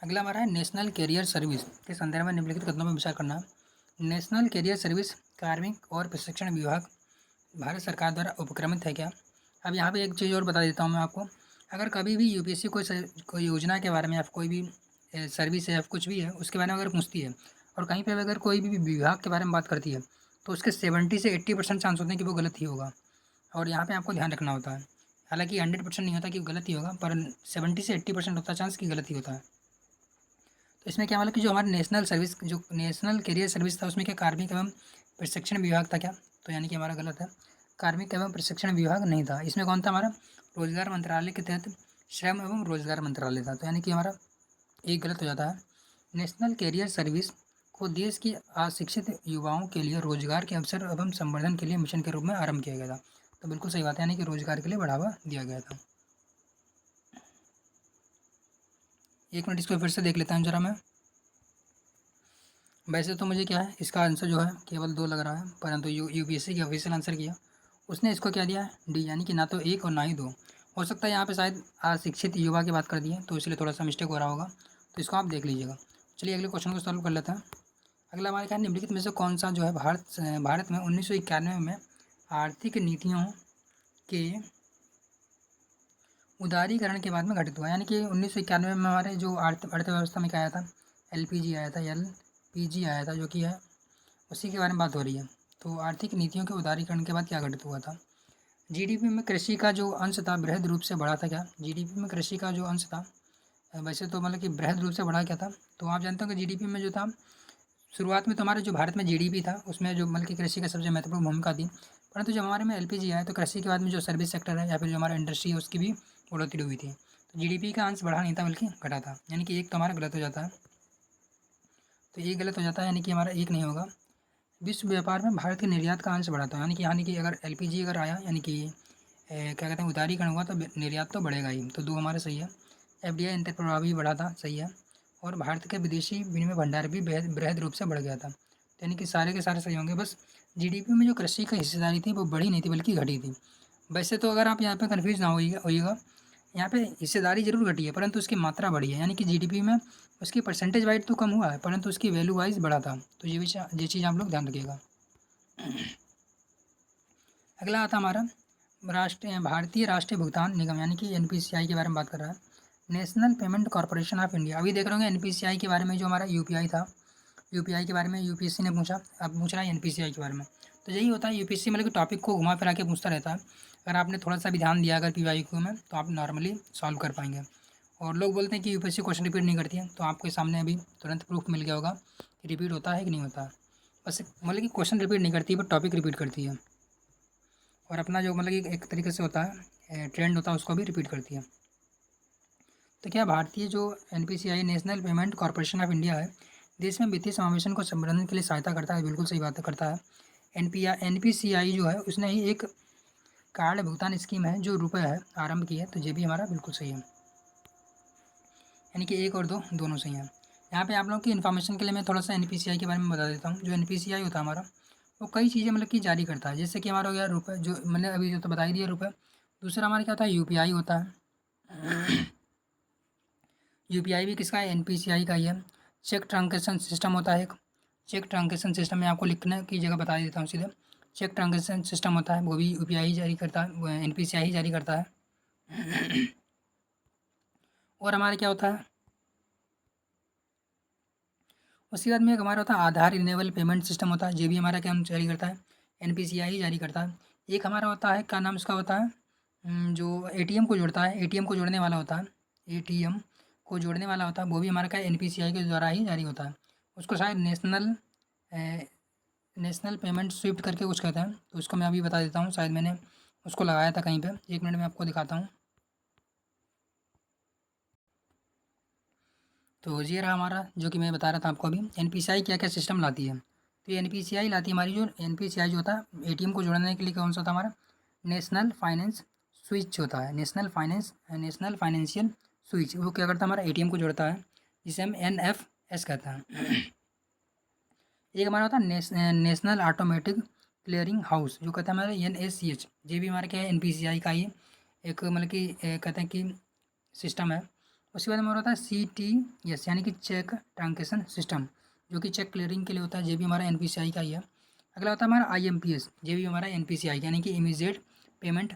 अगला हमारा है नेशनल कैरियर सर्विस के संदर्भ में निम्नलिखित कथनों में विचार करना। नेशनल कैरियर सर्विस कार्मिक और प्रशिक्षण विभाग भारत सरकार द्वारा उपक्रमित है क्या। अब यहाँ पे एक चीज़ और बता देता हूँ मैं आपको, अगर कभी भी यूपीएससी कोई योजना के बारे में या कोई भी सर्विस है या कुछ भी है उसके बारे में अगर पूछती है, और कहीं पर अगर कोई भी विभाग के बारे में बात करती है, तो उसके 70 से 80% चांस होते हैं कि वो गलत ही होगा। और यहाँ पे आपको ध्यान रखना होता है, हालांकि 100% नहीं होता कि गलत ही होगा, पर 70 से 80% होता है चांस कि गलत ही होता है। तो इसमें क्या मतलब कि जो हमारे जो नेशनल कैरियर सर्विस था उसमें क्या कार्मिक एवं प्रशिक्षण विभाग था क्या, तो यानी कि हमारा गलत है, कार्मिक एवं प्रशिक्षण विभाग नहीं था। इसमें कौन था हमारा, रोजगार मंत्रालय के तहत श्रम एवं रोजगार मंत्रालय था, तो यानी कि हमारा एक गलत हो जाता है। नेशनल कैरियर सर्विस को देश की अशिक्षित युवाओं के लिए रोजगार के अवसर एवं संवर्धन के लिए मिशन के रूप में आरंभ किया गया था, तो बिल्कुल सही बात है, यानी कि रोजगार के लिए बढ़ावा दिया गया था। एक मिनट इसको फिर से देख लेता हूँ जरा मैं। वैसे तो मुझे क्या है इसका आंसर जो है केवल 2 लग रहा है, परंतु यूपीएससी की ऑफिशियल आंसर किया उसने इसको क्या दिया है डी, यानी कि ना तो 1 और ना ही 2। हो सकता है यहाँ पे शायद अशिक्षित युवा की बात कर दी है तो इसलिए थोड़ा सा मिस्टेक हो रहा होगा, तो इसको आप देख लीजिएगा। चलिए अगले क्वेश्चन को सॉल्व कर लेते हैं। अगला हमारे क्या निम्नलिखित में से कौन सा जो है भारत में 1991 में आर्थिक नीतियों के उदारीकरण के बाद में घटित हुआ, यानी कि 1991 में हमारे जो अर्थव्यवस्था में क्या आया था, एलपीजी आया था, एलपीजी आया था जो कि है उसी के बारे में बात हो रही है। तो आर्थिक नीतियों के उदारीकरण के बाद क्या घटित हुआ था, जीडीपी में कृषि का जो अंश था बृहद रूप से बढ़ा था क्या, जीडीपी में कृषि का जो अंश था वैसे तो मतलब कि बृहद रूप से बढ़ा क्या था, तो आप जानते हो कि जीडीपी में जो था शुरुआत में तो हमारे जो भारत में जीडीपी था उसमें जो मतलब कि कृषि का सबसे महत्वपूर्ण भूमिका थी, परंतु जब हमारे में एलपीजी आया तो कृषि के बाद में जो सर्विस सेक्टर है या फिर जो हमारा इंडस्ट्री है उसकी भी बढ़ोतरी हुई थी, तो जीडीपी का अंश बढ़ा नहीं था बल्कि घटा था, यानी कि एक तो हमारा गलत हो जाता है, तो एक गलत हो जाता है, यानी कि हमारा एक नहीं होगा। विश्व व्यापार में भारत के निर्यात का अंश बढ़ा था, यानी कि अगर एलपीजी अगर आया यानी कि क्या कहते हैं उदारीकरण हुआ तो निर्यात तो बढ़ेगा ही, तो 2 हमारे सही है। एफडीआई अंतर प्रभाव भी बढ़ा था, सही है। और भारत के विदेशी विनिमय भंडार भी बृहद रूप से बढ़ गया था, तो यानी कि सारे के सारे सही होंगे। बस जीडीपी में जो कृषि की हिस्सेदारी थी वो बढ़ी नहीं थी बल्कि घटी थी। वैसे तो अगर आप यहाँ पे कन्फ्यूज ना होइएगा, यहाँ पे हिस्सेदारी जरूर घटी है परंतु उसकी मात्रा बढ़ी है, यानी कि जीडीपी में उसकी परसेंटेज वाइज तो कम हुआ है परंतु उसकी वैल्यू वाइज बढ़ा था, तो ये चीज़ आप लोग ध्यान रखिएगा। अगला आता हमारा भारतीय राष्ट्रीय भुगतान निगम यानी कि एनपीसीआई के बारे में बात कर रहा है, national payment corporation of India. अभी देख रहे होंगे एनपीसीआई के बारे में जो हमारा यूपीआई था, यूपीआई के बारे में यूपीएससी ने पूछा, अब पूछ रहा है एनपीसीआई के बारे में, तो यही होता है यूपीएससी मतलब कि टॉपिक को घुमा फिरा के पूछता रहता है। अगर आपने थोड़ा सा भी ध्यान दिया अगर पीवाईक्यू में तो आप नॉर्मली सॉल्व कर पाएंगे। और लोग बोलते हैं कि यूपीएससी क्वेश्चन रिपीट नहीं करती है, तो आपके सामने अभी तुरंत प्रूफ मिल गया होगा कि रिपीट होता है कि नहीं होता है। बस मतलब कि क्वेश्चन रिपीट नहीं करती बट टॉपिक रिपीट करती है, और अपना जो मतलब कि एक तरीके से होता है ट्रेंड होता है उसको भी रिपीट करती है। तो क्या भारतीय जो NPCI national payment corporation of India है देश में वित्तीय समावेशन को संवर्धन के लिए सहायता करता है, बिल्कुल सही बात करता है। एनपीसीआई जो है उसने ही एक कार्ड भुगतान स्कीम है जो रुपये है आरंभ की है, तो ये भी हमारा बिल्कुल सही है, यानी कि 1 और 2 दोनों सही हैं। यहाँ पे आप लोगों की इन्फॉर्मेशन के लिए मैं थोड़ा सा एनपीसीआई के बारे में बता देता हूँ। जो एनपीसीआई होता है हमारा वो कई चीज़ें मतलब कि जारी करता है, जैसे कि हमारा हो गया रुपये, जो मैंने अभी जो तो बता ही दिया रुपये। दूसरा हमारा क्या होता है यूपीआई होता है, यूपीआई भी किसका है एनपीसीआई का ही है। चेक ट्रांजेक्शन सिस्टम होता है एक, चेक ट्रांजेक्शन सिस्टम में आपको लिखने की जगह बता देता हूँ सीधे। चेक ट्रांजेक्शन सिस्टम होता है वो भी यूपीआई ही जारी करता है, वो एनपीसीआई ही जारी करता है। और हमारे क्या होता है उसके बाद में एक हमारा होता है आधार इनेबल पेमेंट सिस्टम होता है, ये भी हमारा क्या जारी करता है एनपीसीआई ही जारी करता है। एक हमारा होता है क्या नाम उसका होता है जो एटीएम को जोड़ता है, एटीएम को जोड़ने वाला होता है, एटीएम को जोड़ने वाला होता है वो भी हमारा क्या एनपीसीआई के द्वारा ही जारी होता है। उसको शायद नेशनल पेमेंट स्विफ्ट करके कुछ कहते हैं, तो उसको मैं अभी बता देता हूँ, शायद मैंने उसको लगाया था कहीं पर, 1 मिनट में आपको दिखाता हूँ। तो ये रहा हमारा जो कि मैं बता रहा था आपको अभी एनपीसीआई क्या क्या सिस्टम लाती है। तो ये एनपीसीआई लाती है हमारी जो एनपीसीआई जो होता है एटीएम को जोड़ने के लिए कौन सा होता है हमारा नेशनल फाइनेंस स्विच होता है, नेशनल फाइनेंशियल स्विच, वो क्या करता है हमारा एटीएम को जोड़ता है जिसे हम एनएफएस कहते हैं। एक हमारा होता है नेशनल ऑटोमेटिक क्लियरिंग हाउस जो कहता है हमारा एनएसीएच, ये भी हमारा क्या है एनपीसीआई का ही एक मतलब कि कहते हैं कि सिस्टम है। उसके बाद हमारा होता है CTS यानी कि चेक ट्रांजेक्शन सिस्टम, जो कि चेक क्लियरिंग के लिए होता है, ये भी हमारा एनपीसीआई का ही है। अगला होता है हमारा IMPS, ये भी हमारा एनपीसीआई यानी कि इमीडिएट पेमेंट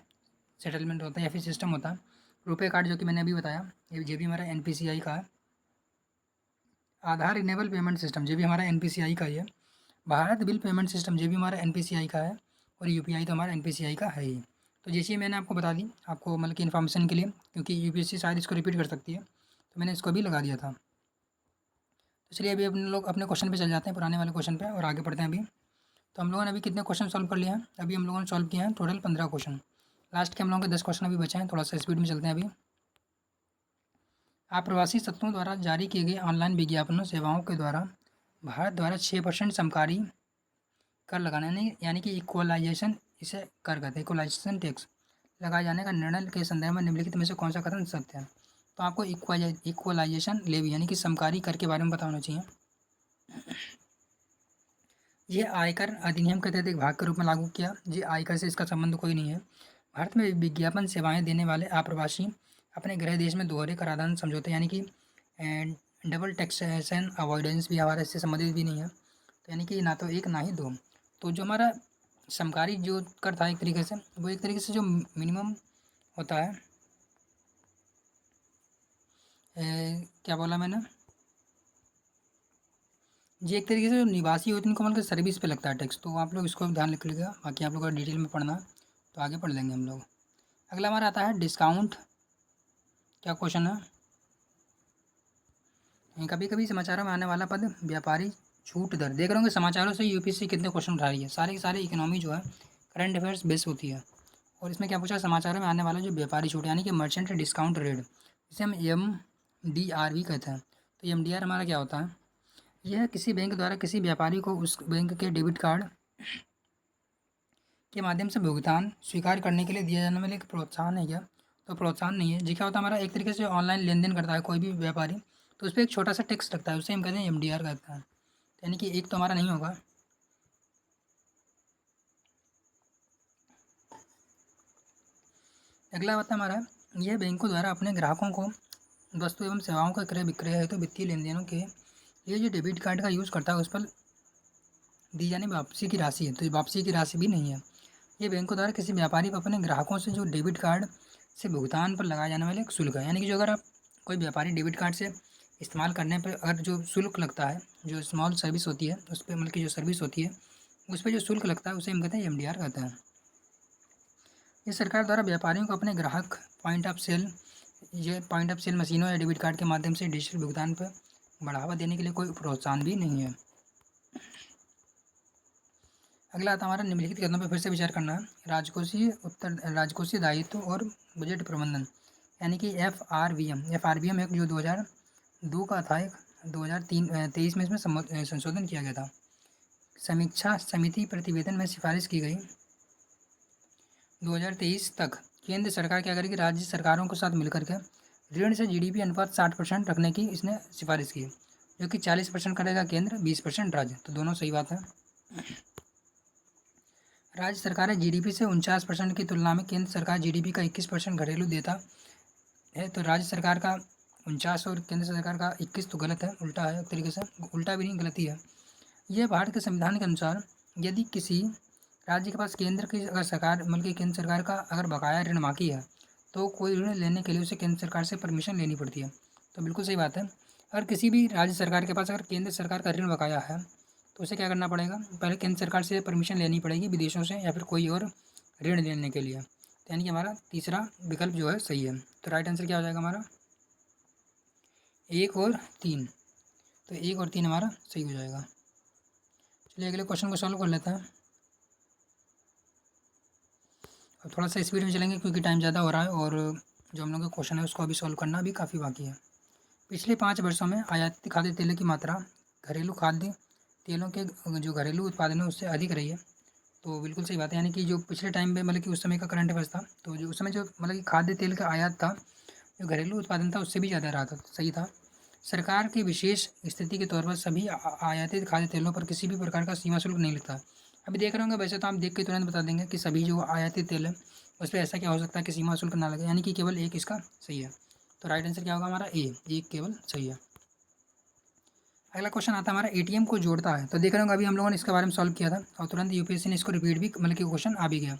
सेटलमेंट होता है या फिर सिस्टम होता है। रुपए कार्ड जो कि मैंने अभी बताया ये भी हमारा एनपीसीआई का है। आधार इनेबल पेमेंट सिस्टम ये भी हमारा एनपीसीआई का ही है। भारत बिल पेमेंट सिस्टम ये भी हमारा एनपीसीआई का है। और यूपीआई तो हमारा एनपीसीआई का है ही। तो जैसे ही मैंने आपको बता दी, आपको मतलब कि इन्फॉर्मेशन के लिए, क्योंकि यूपीएससी शायद इसको रिपीट कर सकती है, तो मैंने इसको भी लगा दिया था। तो चलिए अभी अपने लोग अपने क्वेश्चन पे चल जाते हैं, पुराने वाले क्वेश्चन पे, और आगे पढ़ते हैं अभी। तो हम लोगों ने अभी कितने क्वेश्चन सॉल्व कर लिए हैं? अभी हम लोगों ने सॉल्व किए हैं टोटल 15 क्वेश्चन। लास्ट के हम लोगों के 10 क्वेश्चन अभी बचे हैं, थोड़ा सा स्पीड में चलते हैं अभी। आप्रवासी तत्वों द्वारा जारी किए गए ऑनलाइन विज्ञापनों सेवाओं के द्वारा भारत द्वारा 6% समकारी कर लगाना, यानी कि इक्वलाइजेशन, इसे कर कहते हैं, इक्वलाइजेशन टैक्स लगाए जाने का निर्णय के संदर्भ में निम्नलिखित में से कौन सा कथन सत्य है? तो आपको इक्वलाइजेशन लेवी यानी कि समकारी कर के बारे में पता होना चाहिए। यह आयकर अधिनियम के तहत एक भाग के रूप में लागू किया। ये आयकर से इसका संबंध कोई नहीं है। भारत में विज्ञापन सेवाएं देने वाले आप्रवासी अपने गृह देश में दोहरे कराधान समझौते यानी कि डबल टैक्सेशन अवॉइडेंस भी हमारे इससे संबंधित भी नहीं है। तो यानी कि ना तो एक ना ही दो। तो जो हमारा समकारी जो कर था एक तरीके से, वो एक तरीके से जो मिनिमम होता है, क्या बोला मैंने, ये एक तरीके से जो निवासी होते हैं उनको मतलब सर्विस पे लगता है टैक्स। तो आप लोग इसको भी ध्यान रख लीजिएगा। बाकी आप लोग का डिटेल में पढ़ना तो आगे पढ़ लेंगे हम लोग। अगला हमारा आता है डिस्काउंट। क्या क्वेश्चन है? कभी कभी समाचारों में आने वाला पद व्यापारी छूट दर। देख रहे होंगे समाचारों से यूपीएससी कितने क्वेश्चन उठा रही है। सारे के सारे इकोनॉमी जो है करंट अफेयर्स बेस होती है। और इसमें क्या पूछा? समाचारों में आने वाला जो व्यापारी छूट यानी कि मर्चेंट डिस्काउंट रेट, जिसे हम MDR भी कहते हैं। तो MDR हमारा क्या होता है? यह किसी बैंक द्वारा किसी व्यापारी को उस बैंक के डेबिट कार्ड के माध्यम से भुगतान स्वीकार करने के लिए दिया जाने वाला एक प्रोत्साहन है क्या? तो प्रोत्साहन नहीं है। जी क्या होता है हमारा, एक तरीके से ऑनलाइन लेन देन करता है कोई भी व्यापारी, तो उस पर एक छोटा सा टैक्स लगता है, उसे हम कहते हैं MDR कहते हैं। यानी कि एक तो हमारा नहीं होगा। अगला बात हमारा, यह बैंकों द्वारा अपने ग्राहकों को वस्तु एवं सेवाओं का क्रय विक्रय है तो वित्तीय लेन देनों के लिए जो डेबिट कार्ड का यूज़ करता है उस पर दी जाने वापसी की राशि है। तो वापसी की राशि भी नहीं है। ये बैंकों द्वारा किसी व्यापारी को अपने ग्राहकों से जो डेबिट कार्ड से भुगतान पर लगाए जाने वाले एक शुल्क है। यानी कि जो अगर आप कोई व्यापारी डेबिट कार्ड से इस्तेमाल करने पर अगर जो शुल्क लगता है, जो स्मॉल सर्विस होती है उस पर, मतलब की जो सर्विस होती है उस पर जो शुल्क लगता है उसे हम कहते हैं MDR कहते हैं। ये सरकार द्वारा व्यापारियों को अपने ग्राहक पॉइंट ऑफ सेल मशीनों या डेबिट कार्ड के माध्यम से डिजिटल भुगतान पर बढ़ावा देने के लिए कोई प्रोत्साहन भी नहीं है। अगला आता हमारा निम्नलिखित कदमों पर फिर से विचार करना है। राजकोषीय दायित्व और बजट प्रबंधन यानी कि FRBM एक जो 2002 का था, एक 2023 में इसमें संशोधन किया गया था। समीक्षा समिति प्रतिवेदन में सिफारिश की गई 2023 तक केंद्र सरकार क्या करेगी, राज्य सरकारों के साथ मिलकर के ऋण से GDP अनुपात 60% रखने की इसने सिफारिश की, जो कि 40% करेगा केंद्र, 20% राज्य। तो दोनों सही बात है। राज्य सरकारें GDP से 49% की तुलना में केंद्र सरकार GDP का 21% घरेलू देता है। तो राज्य सरकार का 49 और केंद्र सरकार का 21 तो गलत है, उल्टा है एक तरीके से, उल्टा भी नहीं गलती है। यह भारत के संविधान के अनुसार यदि किसी राज्य के पास केंद्र की अगर सरकार मतलब कि केंद्र सरकार का अगर बकाया ऋण बाकी है तो कोई ऋण लेने के लिए उसे केंद्र सरकार से परमिशन लेनी पड़ती है। तो बिल्कुल सही बात है। अगर किसी भी राज्य सरकार के पास अगर केंद्र सरकार का ऋण बकाया है तो उसे क्या करना पड़ेगा, पहले केंद्र सरकार से परमिशन लेनी पड़ेगी विदेशों से या फिर कोई और ऋण लेने के लिए। तो यानी कि हमारा तीसरा विकल्प जो है सही है। तो राइट आंसर क्या हो जाएगा हमारा? 1 और 3। तो 1 और 3 हमारा सही हो जाएगा। चलिए अगले क्वेश्चन को सॉल्व कर लेते हैं। अब थोड़ा सा स्पीड में चलेंगे क्योंकि टाइम ज़्यादा हो रहा है और जो हम लोग का क्वेश्चन है उसको अभी सॉल्व करना भी काफ़ी बाकी है। पिछले 5 वर्षों में आयातित खाद्य तेलों की मात्रा घरेलू खाद्य तेलों के जो घरेलू उत्पादन है उससे अधिक रही है। तो बिल्कुल सही बात है। यानी कि जो पिछले टाइम में मतलब कि उस समय का करंट अफेयर्स था, तो जो उस समय जो मतलब कि खाद्य तेल का आयात था, जो घरेलू उत्पादन था उससे भी ज़्यादा रहा था। सही था। सरकार की विशेष स्थिति के तौर पर सभी आयातित खाद्य तेलों पर किसी भी प्रकार का सीमा शुल्क नहीं लगता। अभी देख रहे होंगे, वैसे तो आप देख के तुरंत बता देंगे कि सभी जो आयातित तेल है उस पर ऐसा क्या हो सकता है कि सीमा शुल्क ना लगे, यानी कि केवल एक इसका सही है। तो राइट आंसर क्या होगा हमारा? एक केवल सही है। अगला क्वेश्चन आता है हमारा ATM को जोड़ता है। तो देख रहे होंगे अभी हम लोगों ने इसके बारे में सॉल्व किया था और तुरंत यूपीएससी ने इसको रिपीट भी मतलब कि क्वेश्चन आ भी गया।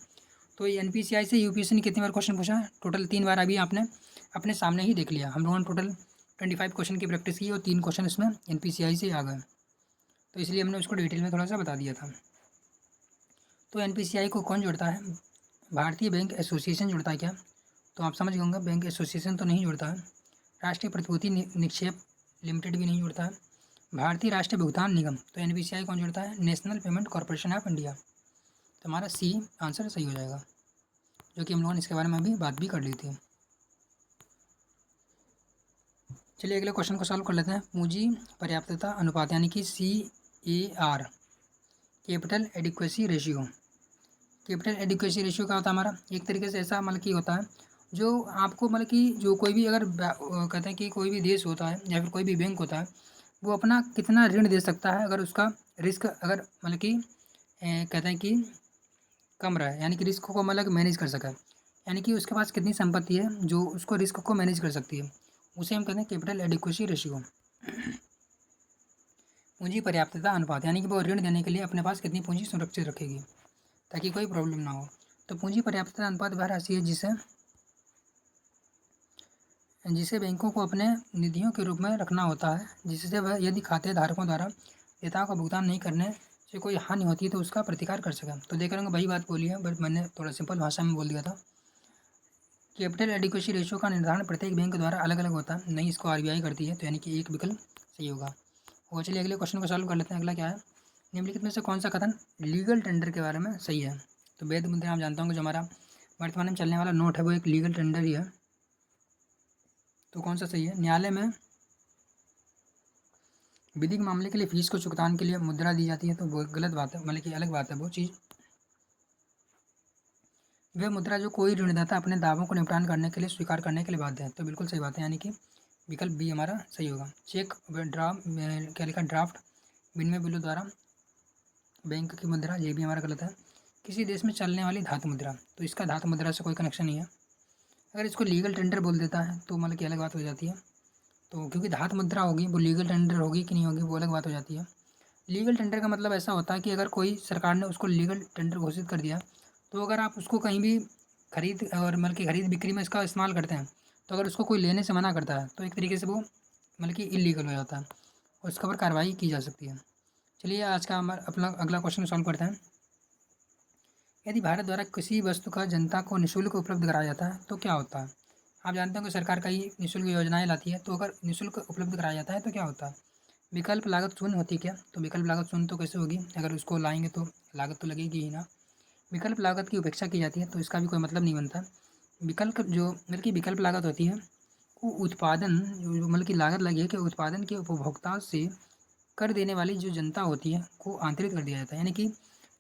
तो ये NPCI से यूपीएससी ने कितनी बार क्वेश्चन पूछा है? टोटल 3 बार। अभी आपने अपने सामने ही देख लिया। हम लोगों ने टोटल 25 क्वेश्चन की प्रैक्टिस की और 3 क्वेश्चन इसमें NPCI से आ गए, तो इसलिए हमने उसको डिटेल में थोड़ा सा बता दिया था। तो NPCI को कौन जोड़ता है? भारतीय बैंक एसोसिएशन जुड़ता है क्या? तो आप समझ गए होंगे, बैंक एसोसिएशन तो नहीं जुड़ता है। राष्ट्रीय प्रतिभूति निक्षेप लिमिटेड भी नहीं जुड़ता है। भारतीय राष्ट्रीय भुगतान निगम तो NPCI कौन जुड़ता है? National payment corporation of India. तो हमारा सी आंसर सही हो जाएगा, जो कि हम लोगों ने इसके बारे में अभी बात भी कर ली थी। चलिए अगले क्वेश्चन को सॉल्व कर लेते हैं। पूंजी पर्याप्तता अनुपात यानी कि CAR, capital adequacy ratio. Capital adequacy ratio क्या होता है हमारा? एक तरीके से ऐसा मतलब कि होता है जो आपको मतलब कि जो कोई भी अगर कहते हैं कि कोई भी देश होता है या फिर कोई भी बैंक होता है, वो अपना कितना ऋण दे सकता है अगर उसका रिस्क अगर मतलब कि कहते हैं कि कम रहा है, यानी कि रिस्क को मतलब मैनेज कर सका है, यानी कि उसके पास कितनी संपत्ति है जो उसको रिस्क को मैनेज कर सकती है, उसे हम कहते हैं कैपिटल एडिक्वेसी रेशियो। पूंजी पर्याप्तता अनुपात यानी कि वो ऋण देने के लिए अपने पास कितनी पूंजी सुरक्षित रखेगी ताकि कोई प्रॉब्लम ना हो। तो पूंजी पर्याप्तता अनुपात वह राशि है जिसे बैंकों को अपने निधियों के रूप में रखना होता है, जिससे वह यदि खाते धारकों द्वारा देयताओं का भुगतान नहीं करने से कोई हानि होती है तो उसका प्रतिकार कर सकें। तो देख रहे होंगे वही बात बोली है, बट मैंने थोड़ा सिंपल भाषा में बोल दिया था। कैपिटल एडिक्वेसी रेशियो का निर्धारण प्रत्येक बैंक द्वारा अलग अलग होता है, नहीं इसको RBI करती है, तो यानी कि एक विकल्प सही होगा। और चलिए अगले क्वेश्चन को सॉल्व कर लेते हैं। अगला क्या है? निम्नलिखित में से कौन सा कथन लीगल टेंडर के बारे में सही है? तो वैध मुद्रा हम जानते होंगे, जो हमारा वर्तमान में चलने वाला नोट है वो एक लीगल टेंडर ही है। तो कौन सा सही है? न्यायालय में विधिक मामले के लिए फीस को चुकाने के लिए मुद्रा दी जाती है, तो वो गलत बात है, मतलब कि अलग बात है वो चीज़। वह मुद्रा जो कोई ऋणदाता अपने दावों को निपटान करने के लिए स्वीकार करने के लिए बाध्य है, तो बिल्कुल सही बात है, यानी कि विकल्प बी हमारा सही होगा। चेक ड्राफ्ट क्या लिखा? ड्राफ्ट विनिमय बिलों द्वारा बैंक की मुद्रा, ये भी हमारा गलत है। किसी देश में चलने वाली धातु मुद्रा, तो इसका धातु मुद्रा से कोई कनेक्शन नहीं है। अगर इसको लीगल टेंडर बोल देता है तो मतलब कि अलग बात हो जाती है। तो क्योंकि धातु मुद्रा होगी वो लीगल टेंडर होगी कि नहीं होगी वो अलग बात हो जाती है। लीगल टेंडर का मतलब ऐसा होता है कि अगर कोई सरकार ने उसको लीगल टेंडर घोषित कर दिया, तो अगर आप उसको कहीं भी खरीद और मतलब कि खरीद बिक्री में इसका इस्तेमाल करते हैं, तो अगर उसको कोई लेने से मना करता है तो एक तरीके से वो मतलब कि इलीगल हो जाता है और उसके ऊपर कार्रवाई की जा सकती है। चलिए आज का हमारा अपना अगला क्वेश्चन सॉल्व करते हैं। यदि भारत द्वारा किसी वस्तु का जनता को निःशुल्क उपलब्ध कराया जाता है तो क्या होता है? आप जानते हैं कि सरकार कई निःशुल्क योजनाएं लाती है, तो अगर निःशुल्क उपलब्ध कराया जाता है तो क्या होता है? विकल्प लागत शून्य होती है क्या? तो विकल्प लागत शून्य तो कैसे होगी? अगर उसको लाएंगे तो लागत तो लगेगी ही ना। विकल्प लागत की उपेक्षा की जाती है, तो इसका भी कोई मतलब नहीं बनता। विकल्प जो मतलब कि विकल्प लागत होती है वो उत्पादन जो मतलब कि लागत लगी है कि उत्पादन के उपभोक्ता से कर देने वाली जो जनता होती है को आंतरित कर दिया जाता है, यानी कि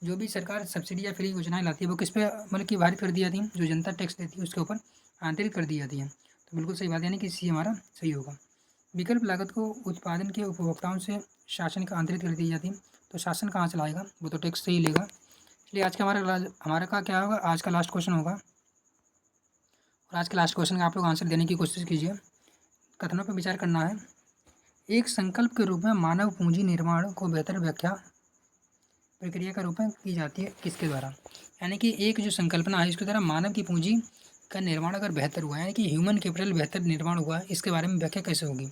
जो भी सरकार सब्सिडी या फ्री योजनाएं लाती है वो किस पे मतलब कि भारित कर दी जाती है? जो जनता टैक्स देती है उसके ऊपर आंतरित कर दी जाती है। तो बिल्कुल सही बात है, यानी कि सी हमारा सही होगा। विकल्प लागत को उत्पादन के उपभोक्ताओं से शासन का आंतरित कर दी जाती है, तो शासन कहाँ से लाएगा? वो तो टैक्स से ही लेगा। इसलिए आज का हमारा का क्या होगा? आज का लास्ट क्वेश्चन होगा, और आज के लास्ट क्वेश्चन का आप लोग आंसर देने की कोशिश कीजिए। कथनों पर विचार करना है। एक संकल्प के रूप में मानव पूंजी निर्माण को बेहतर व्याख्या प्रक्रिया का रूप में की जाती है किसके द्वारा? यानी कि एक जो संकल्पना है इसके द्वारा मानव की पूंजी का निर्माण अगर बेहतर हुआ है, यानी कि ह्यूमन कैपिटल बेहतर निर्माण हुआ है, इसके बारे में व्याख्या कैसे होगी?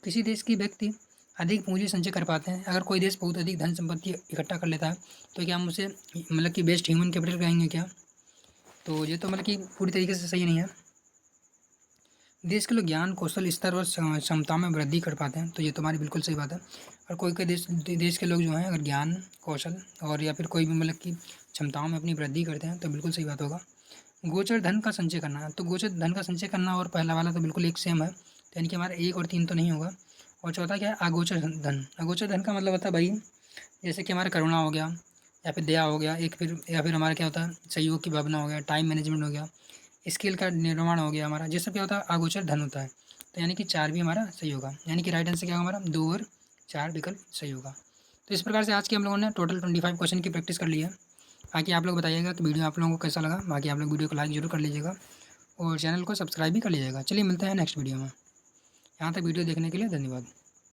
किसी देश की व्यक्ति अधिक पूंजी संचय कर पाते हैं। अगर कोई देश बहुत अधिक धन संपत्ति इकट्ठा कर लेता है तो क्या हम उसे मतलब कि बेस्ट ह्यूमन कैपिटल कहेंगे क्या? तो ये तो मतलब कि पूरी तरीके से सही नहीं है। देश के लोग ज्ञान कौशल स्तर और क्षमता में वृद्धि कर पाते हैं, तो ये तुम्हारी बिल्कुल सही बात है। और कोई देश के लोग जो हैं अगर ज्ञान कौशल और या फिर कोई भी मतलब कि क्षमताओं में अपनी वृद्धि करते हैं तो बिल्कुल सही बात होगा। गोचर धन का संचय करना है, तो गोचर धन का संचय करना और पहला वाला तो बिल्कुल एक सेम है, तो यानी कि हमारा 1 और 3 तो नहीं होगा। और चौथा क्या है? अगोचर धन। अगोचर धन का मतलब होता है भाई जैसे कि हमारा करुणा हो गया या फिर दया हो गया, एक फिर या फिर हमारा क्या होता है सहयोग की भावना हो गया, टाइम मैनेजमेंट हो गया, स्किल का निर्माण हो गया हमारा, ये सब क्या होता है? अगोचर धन होता है। तो यानी कि 4 भी हमारा सही होगा, यानी कि राइट आंसर क्या होगा हमारा? 2 और 4 विकल्प सही होगा। तो इस प्रकार से आज के हम लोगों ने टोटल 25 क्वेश्चन की प्रैक्टिस कर ली है। बाकी आप लोग बताइएगा कि वीडियो आप लोगों को कैसा लगा। बाकी आप लोग वीडियो को लाइक जरूर कर लीजिएगा और चैनल को सब्सक्राइब भी कर लीजिएगा। चलिए मिलते हैं नेक्स्ट वीडियो में। यहाँ तक वीडियो देखने के लिए धन्यवाद।